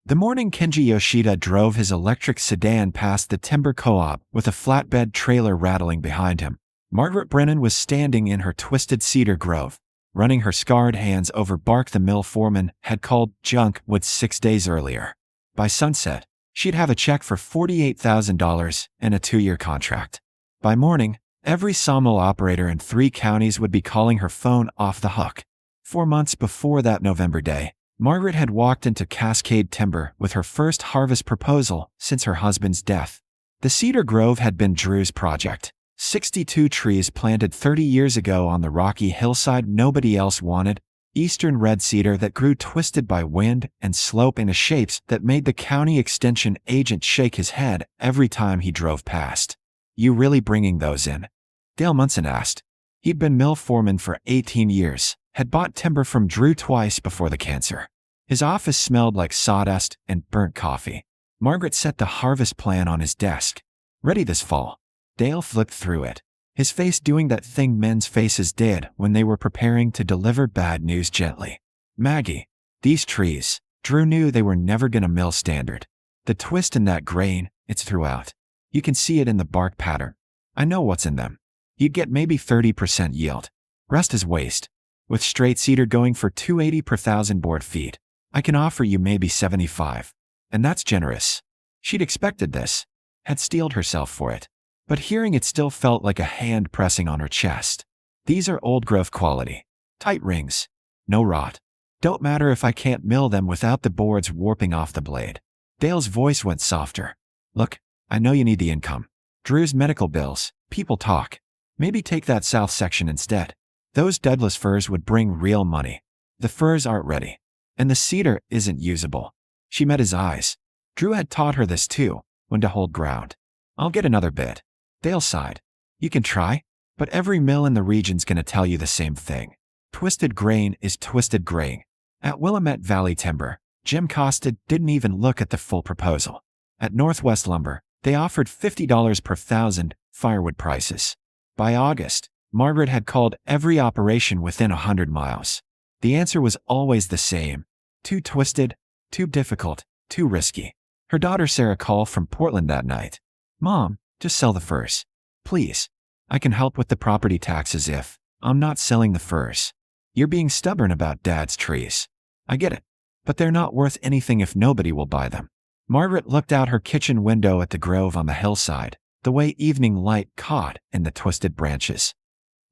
The morning Kenji Yoshida drove his electric sedan past the timber co-op with a flatbed trailer rattling behind him. Margaret Brennan was standing in her twisted cedar grove, running her scarred hands over bark the mill foreman had called junk wood 6 days earlier. By sunset, she'd have a check for $48,000 and a 2-year contract. By morning, every sawmill operator in 3 counties would be calling her phone off the hook. 4 months before that November day, Margaret had walked into Cascade Timber with her first harvest proposal since her husband's death. The cedar grove had been Drew's project. 62 trees planted 30 years ago on the rocky hillside nobody else wanted, eastern red cedar that grew twisted by wind and slope into shapes that made the county extension agent shake his head every time he drove past. "You really bringing those in?" Dale Munson asked. He'd been mill foreman for 18 years, had bought timber from Drew twice before the cancer. His office smelled like sawdust and burnt coffee. Margaret set the harvest plan on his desk. "Ready this fall." Dale flipped through it, his face doing that thing men's faces did when they were preparing to deliver bad news gently. "Maggie, these trees." Drew knew they were never gonna mill standard. "The twist in that grain, it's throughout. You can see it in the bark pattern. I know what's in them. You'd get maybe 30% yield. Rest is waste. With straight cedar going for $280 per 1,000 board feet, I can offer you maybe 75. And that's generous." She'd expected this, had steeled herself for it. But hearing it still felt like a hand pressing on her chest. "These are old growth quality. Tight rings. No rot. Don't matter if I can't mill them without the boards warping off the blade." Dale's voice went softer. "Look, I know you need the income. Drew's medical bills, people talk. Maybe take that south section instead. Those Douglas firs would bring real money. The firs aren't ready. And the cedar isn't usable." She met his eyes. Drew had taught her this too, when to hold ground. "I'll get another bid." Dale sighed. "You can try, but every mill in the region's gonna tell you the same thing. Twisted grain is twisted grain." At Willamette Valley Timber, Jim Costa didn't even look at the full proposal. At Northwest Lumber, they offered $50 per 1,000 firewood prices. By August, Margaret had called every operation within 100 miles. The answer was always the same. Too twisted, too difficult, too risky. Her daughter Sarah called from Portland that night. "Mom, just sell the firs. Please. I can help with the property taxes if I'm not selling the firs. You're being stubborn about Dad's trees. I get it. But they're not worth anything if nobody will buy them." Margaret looked out her kitchen window at the grove on the hillside, the way evening light caught in the twisted branches.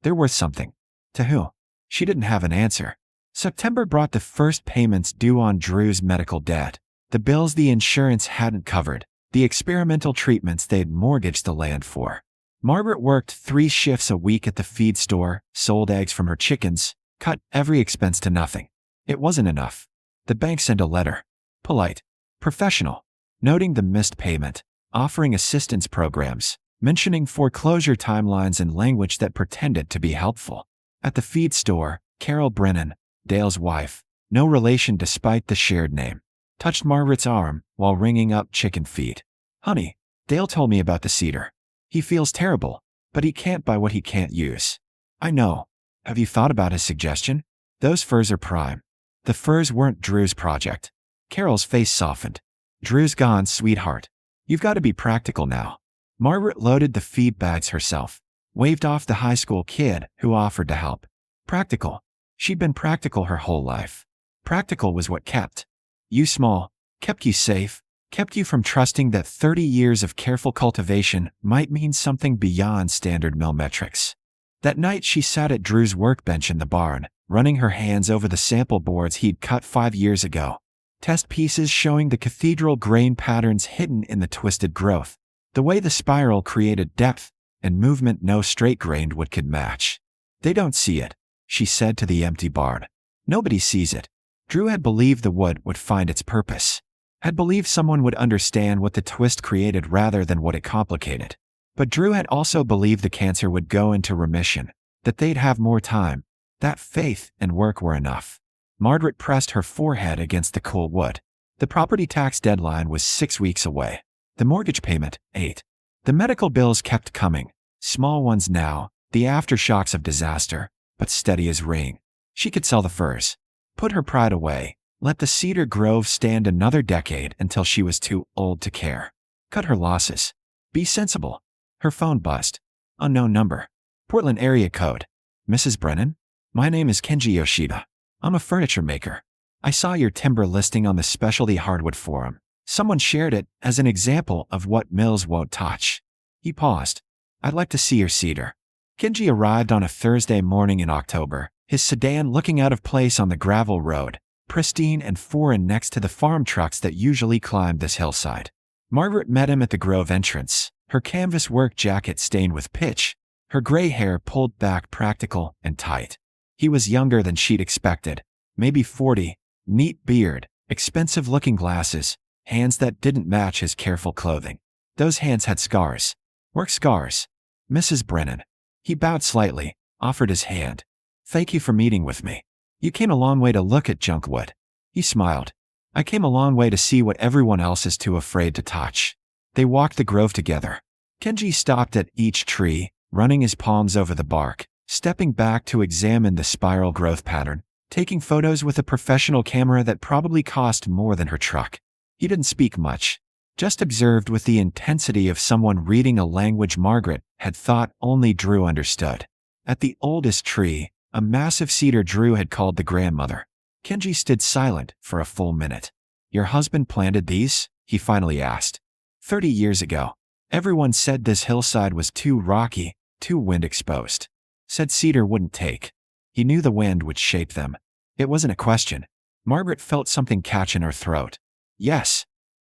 They're worth something. To who? She didn't have an answer. September brought the first payments due on Drew's medical debt, the bills the insurance hadn't covered, the experimental treatments they'd mortgaged the land for. Margaret worked 3 shifts a week at the feed store, sold eggs from her chickens, cut every expense to nothing. It wasn't enough. The bank sent a letter. Polite. Professional. Noting the missed payment. Offering assistance programs. Mentioning foreclosure timelines in language that pretended to be helpful. At the feed store, Carol Brennan, Dale's wife, no relation despite the shared name, touched Margaret's arm while ringing up chicken feed. "Honey, Dale told me about the cedar. He feels terrible, but he can't buy what he can't use." "I know. Have you thought about his suggestion? Those firs are prime." The firs weren't Drew's project. Carol's face softened. "Drew's gone, sweetheart. You've got to be practical now." Margaret loaded the feed bags herself, waved off the high school kid who offered to help. Practical. She'd been practical her whole life. Practical was what kept you small, kept you safe, kept you from trusting that 30 years of careful cultivation might mean something beyond standard mill metrics. That night she sat at Drew's workbench in the barn, running her hands over the sample boards he'd cut 5 years ago. Test pieces showing the cathedral grain patterns hidden in the twisted growth, the way the spiral created depth and movement no straight-grained wood could match. "They don't see it," she said to the empty barn. "Nobody sees it." Drew had believed the wood would find its purpose, had believed someone would understand what the twist created rather than what it complicated. But Drew had also believed the cancer would go into remission, that they'd have more time, that faith and work were enough. Margaret pressed her forehead against the cool wood. The property tax deadline was 6 weeks away. The mortgage payment, 8. The medical bills kept coming, small ones now, the aftershocks of disaster, but steady as rain. She could sell the firs, put her pride away, Let the cedar grove stand another decade until she was too old to care. Cut her losses. Be sensible. Her phone buzzed. Unknown number. Portland area code. Mrs. Brennan? My name is Kenji Yoshida. I'm a furniture maker. I saw your timber listing on the specialty hardwood forum. Someone shared it as an example of what mills won't touch. He paused. I'd like to see your cedar. Kenji arrived on a Thursday morning in October, his sedan looking out of place on the gravel road, pristine and foreign next to the farm trucks that usually climb this hillside. Margaret met him at the grove entrance, her canvas work jacket stained with pitch, her gray hair pulled back practical and tight. He was younger than she'd expected, maybe 40, neat beard, expensive-looking glasses, hands that didn't match his careful clothing. Those hands had scars. Work scars. Mrs. Brennan. He bowed slightly, offered his hand. Thank you for meeting with me. You came a long way to look at junk wood. He smiled. I came a long way to see what everyone else is too afraid to touch. They walked the grove together. Kenji stopped at each tree, running his palms over the bark, stepping back to examine the spiral growth pattern, taking photos with a professional camera that probably cost more than her truck. He didn't speak much, just observed with the intensity of someone reading a language Margaret had thought only Drew understood. At the oldest tree, a massive cedar Drew had called the grandmother. Kenji stood silent for a full minute. Your husband planted these? He finally asked. 30 years ago. Everyone said this hillside was too rocky, too wind-exposed. Said cedar wouldn't take. He knew the wind would shape them. It wasn't a question. Margaret felt something catch in her throat. Yes.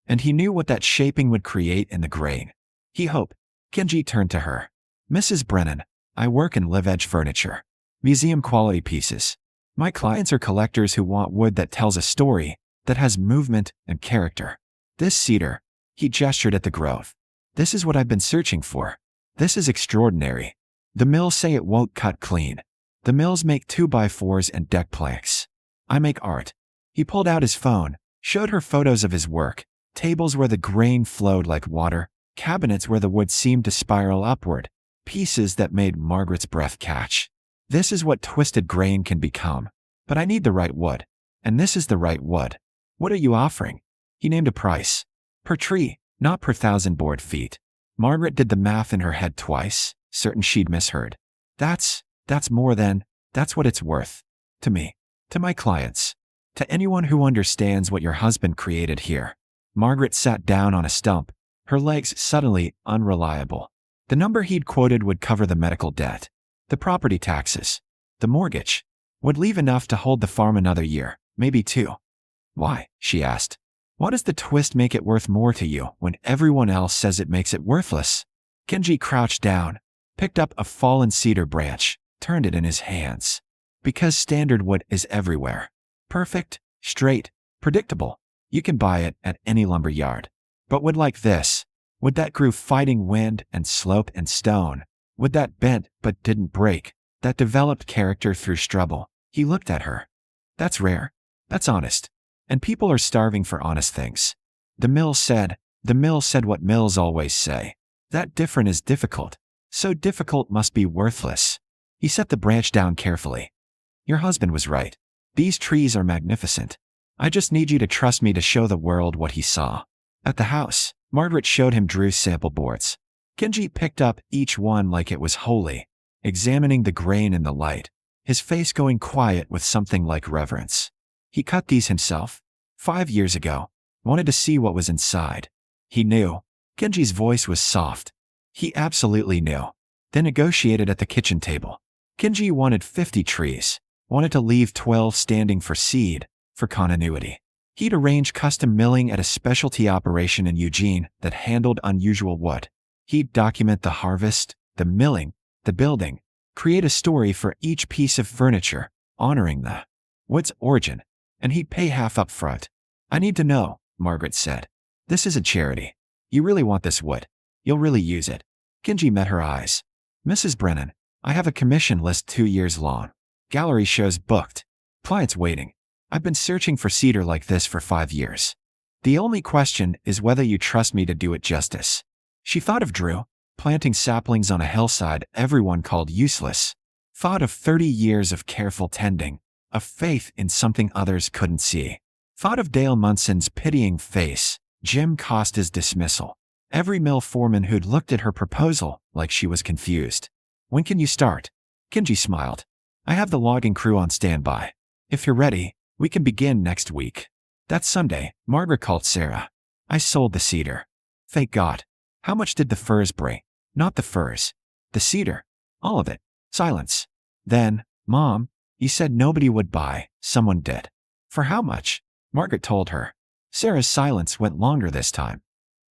And he knew what that shaping would create in the grain. He hoped. Kenji turned to her. Mrs. Brennan, I work in live-edge furniture. Museum-quality pieces. My clients are collectors who want wood that tells a story, that has movement and character. This cedar, he gestured at the grove. This is what I've been searching for. This is extraordinary. The mills say it won't cut clean. The mills make 2x4s and deck planks. I make art. He pulled out his phone, showed her photos of his work, tables where the grain flowed like water, cabinets where the wood seemed to spiral upward, pieces that made Margaret's breath catch. This is what twisted grain can become. But I need the right wood. And this is the right wood. What are you offering? He named a price. Per tree, not per 1,000 board feet. Margaret did the math in her head twice, certain she'd misheard. That's more than, that's what it's worth. To me. To my clients. To anyone who understands what your husband created here. Margaret sat down on a stump, her legs suddenly unreliable. The number he'd quoted would cover the medical debt, the property taxes, the mortgage, would leave enough to hold the farm another year, maybe 2. Why? She asked. Why does the twist make it worth more to you when everyone else says it makes it worthless? Kenji crouched down, picked up a fallen cedar branch, turned it in his hands. Because standard wood is everywhere. Perfect, straight, predictable. You can buy it at any lumber yard. But wood like this, wood that grew fighting wind and slope and stone, wood that bent but didn't break, that developed character through struggle. He looked at her. That's rare. That's honest. And people are starving for honest things. The mill said what mills always say. That different is difficult. So difficult must be worthless. He set the branch down carefully. Your husband was right. These trees are magnificent. I just need you to trust me to show the world what he saw. At the house, Margaret showed him Drew's sample boards. Kenji picked up each one like it was holy, examining the grain in the light, his face going quiet with something like reverence. He cut these himself. 5 years ago. Wanted to see what was inside. He knew. Kenji's voice was soft. He absolutely knew. Then negotiated at the kitchen table. Kenji wanted 50 trees. Wanted to leave 12 standing for seed, for continuity. He'd arrange custom milling at a specialty operation in Eugene that handled unusual wood. He'd document the harvest, the milling, the building, create a story for each piece of furniture, honoring the wood's origin, and he'd pay half up front. I need to know, Margaret said. This is a charity. You really want this wood. You'll really use it. Kenji met her eyes. Mrs. Brennan, I have a commission list 2 years long. Gallery shows booked. Clients waiting. I've been searching for cedar like this for 5 years. The only question is whether you trust me to do it justice. She thought of Drew, planting saplings on a hillside everyone called useless. Thought of 30 years of careful tending, of faith in something others couldn't see. Thought of Dale Munson's pitying face, Jim Costa's dismissal. Every mill foreman who'd looked at her proposal like she was confused. When can you start? Kenji smiled. I have the logging crew on standby. If you're ready, we can begin next week. That Sunday, Margaret called Sarah. I sold the cedar. Thank God. How much did the firs bring? Not the firs. The cedar. All of it. Silence. Then, Mom, you said nobody would buy. Someone did. For how much? Margaret told her. Sarah's silence went longer this time.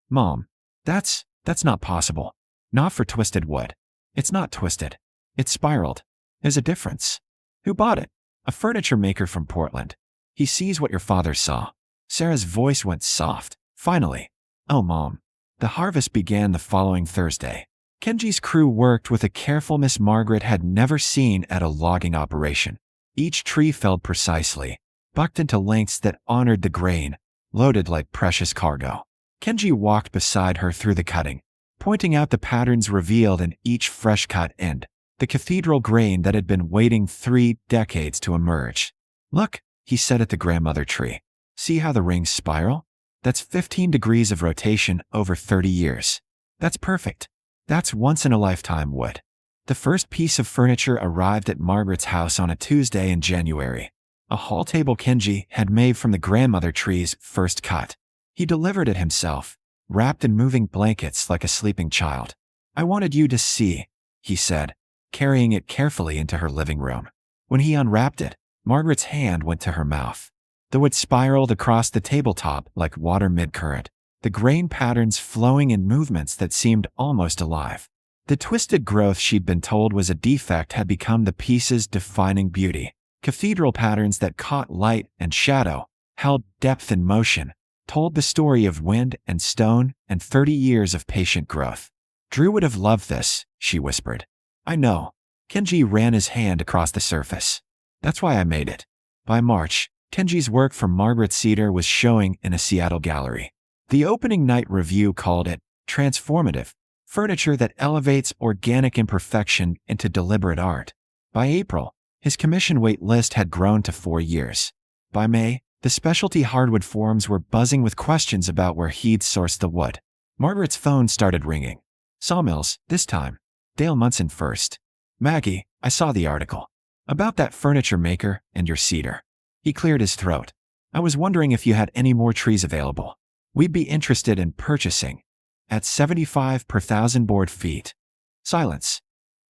Mom, that's not possible. Not for twisted wood. It's not twisted. It's spiraled. There's a difference. Who bought it? A furniture maker from Portland. He sees what your father saw. Sarah's voice went soft. Finally. Oh, Mom. The harvest began the following Thursday. Kenji's crew worked with a carefulness Margaret had never seen at a logging operation. Each tree felled precisely, bucked into lengths that honored the grain, loaded like precious cargo. Kenji walked beside her through the cutting, pointing out the patterns revealed in each fresh-cut end, the cathedral grain that had been waiting 3 decades to emerge. Look, he said at the grandmother tree. See how the rings spiral? That's 15 degrees of rotation over 30 years. That's perfect. That's once-in-a-lifetime wood. The first piece of furniture arrived at Margaret's house on a Tuesday in January. A hall table Kenji had made from the grandmother tree's first cut. He delivered it himself, wrapped in moving blankets like a sleeping child. I wanted you to see, he said, carrying it carefully into her living room. When he unwrapped it, Margaret's hand went to her mouth. The wood spiraled across the tabletop like water mid-current, the grain patterns flowing in movements that seemed almost alive. The twisted growth she'd been told was a defect had become the piece's defining beauty. Cathedral patterns that caught light and shadow, held depth and motion, told the story of wind and stone and 30 years of patient growth. Drew would have loved this, she whispered. I know. Kenji ran his hand across the surface. That's why I made it. By March, Kenji's work for Margaret Cedar was showing in a Seattle gallery. The opening night review called it transformative, furniture that elevates organic imperfection into deliberate art. By April, his commission wait list had grown to 4 years. By May, the specialty hardwood forums were buzzing with questions about where he'd sourced the wood. Margaret's phone started ringing. Sawmills, this time. Dale Munson first. Maggie, I saw the article. About that furniture maker and your cedar. He cleared his throat. I was wondering if you had any more trees available. We'd be interested in purchasing. At $75 per 1,000 board feet. Silence.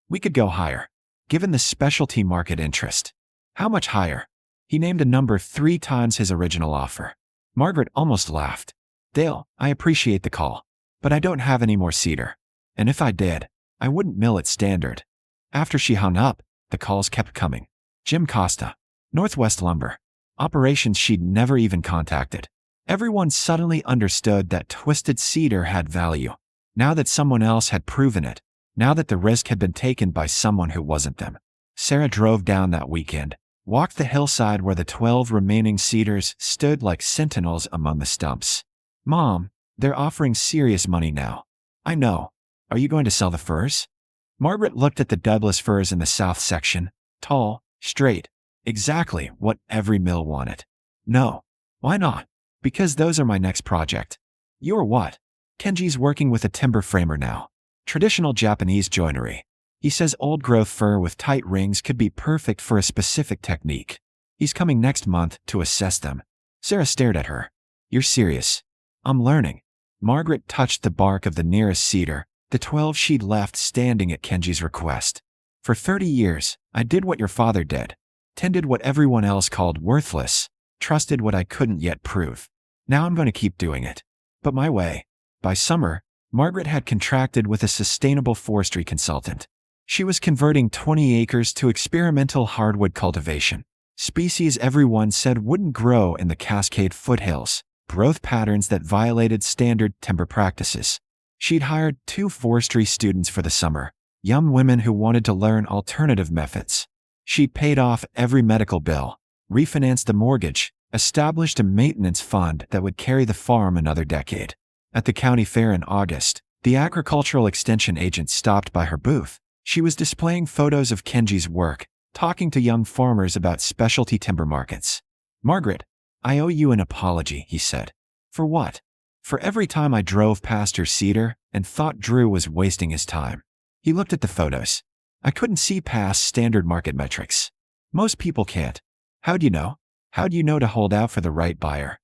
We could go higher, given the specialty market interest. How much higher? He named a number 3 times his original offer. Margaret almost laughed. Dale, I appreciate the call, but I don't have any more cedar. And if I did, I wouldn't mill it standard. After she hung up, the calls kept coming. Jim Costa, Northwest Lumber, operations she'd never even contacted. Everyone suddenly understood that twisted cedar had value. Now that someone else had proven it, now that the risk had been taken by someone who wasn't them. Sarah drove down that weekend, walked the hillside where the 12 remaining cedars stood like sentinels among the stumps. Mom, they're offering serious money now. I know. Are you going to sell the firs? Margaret looked at the Douglas firs in the south section, tall, straight, exactly what every mill wanted. No. Why not? Because those are my next project. You're what? Kenji's working with a timber framer now. Traditional Japanese joinery. He says old-growth fir with tight rings could be perfect for a specific technique. He's coming next month to assess them. Sarah stared at her. You're serious? I'm learning. Margaret touched the bark of the nearest cedar, the 12 she'd left standing at Kenji's request. For 30 years, I did what your father did. Tended what everyone else called worthless. Trusted what I couldn't yet prove. Now I'm going to keep doing it. But my way. By summer, Margaret had contracted with a sustainable forestry consultant. She was converting 20 acres to experimental hardwood cultivation. Species everyone said wouldn't grow in the Cascade foothills, growth patterns that violated standard timber practices. She'd hired 2 forestry students for the summer, young women who wanted to learn alternative methods. She'd paid off every medical bill, refinanced the mortgage, established a maintenance fund that would carry the farm another decade. At the county fair in August, the agricultural extension agent stopped by her booth. She was displaying photos of Kenji's work, talking to young farmers about specialty timber markets. Margaret, "I owe you an apology," he said. "For what?" "For every time I drove past your cedar and thought Drew was wasting his time." He looked at the photos. "I couldn't see past standard market metrics. Most people can't." "How'd you know?" "How'd you know to hold out for the right buyer?"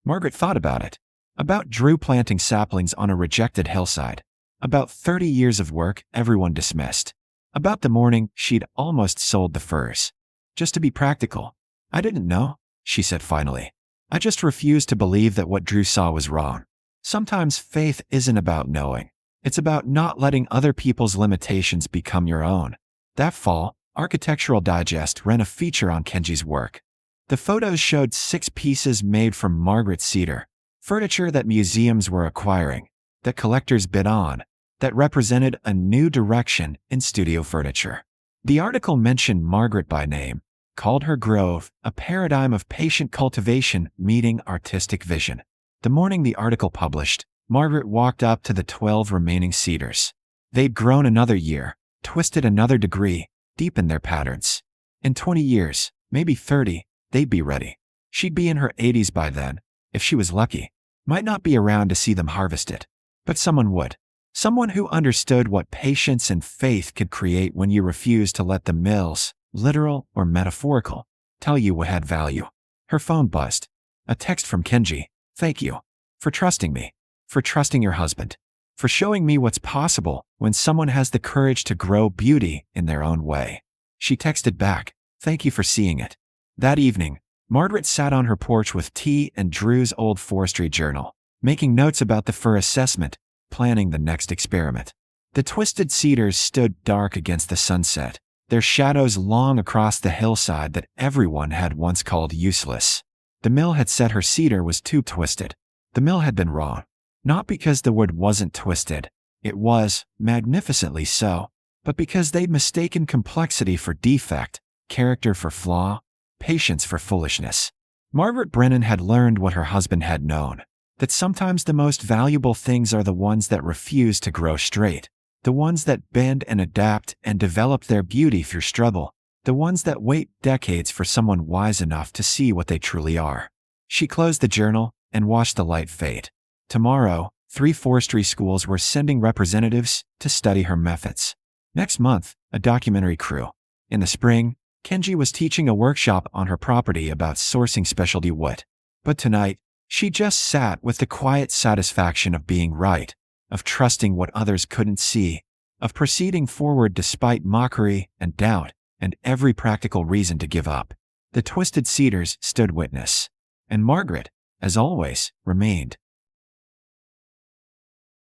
Margaret thought about it. About Drew planting saplings on a rejected hillside. About 30 years of work everyone dismissed. About the morning she'd almost sold the furs. "Just to be practical. I didn't know," she said finally. "I just refused to believe that what Drew saw was wrong." Sometimes faith isn't about knowing. It's about not letting other people's limitations become your own. That fall, Architectural Digest ran a feature on Kenji's work. The photos showed 6 pieces made from Margaret cedar, furniture that museums were acquiring, that collectors bid on, that represented a new direction in studio furniture. The article mentioned Margaret by name, called her grove a paradigm of patient cultivation meeting artistic vision. The morning the article published, Margaret walked up to the 12 remaining cedars. They'd grown another year, twisted another degree, deepened their patterns. In 20 years, maybe 30, they'd be ready. She'd be in her 80s by then, if she was lucky. Might not be around to see them harvested, but someone would. Someone who understood what patience and faith could create when you refuse to let the mills, literal or metaphorical, tell you what had value. Her phone buzzed. A text from Kenji. "Thank you. For trusting me. For trusting your husband. For showing me what's possible when someone has the courage to grow beauty in their own way." She texted back, "Thank you for seeing it." That evening, Margaret sat on her porch with tea and Drew's old forestry journal, making notes about the fur assessment, planning the next experiment. The twisted cedars stood dark against the sunset, their shadows long across the hillside that everyone had once called useless. The mill had said her cedar was too twisted. The mill had been wrong. Not because the wood wasn't twisted, it was, magnificently so, but because they'd mistaken complexity for defect, character for flaw, patience for foolishness. Margaret Brennan had learned what her husband had known, that sometimes the most valuable things are the ones that refuse to grow straight, the ones that bend and adapt and develop their beauty through struggle, the ones that wait decades for someone wise enough to see what they truly are. She closed the journal and watched the light fade. Tomorrow, 3 forestry schools were sending representatives to study her methods. Next month, a documentary crew. In the spring, Kenji was teaching a workshop on her property about sourcing specialty wood. But tonight, she just sat with the quiet satisfaction of being right, of trusting what others couldn't see, of proceeding forward despite mockery and doubt and every practical reason to give up. The twisted cedars stood witness. And Margaret, as always, remained.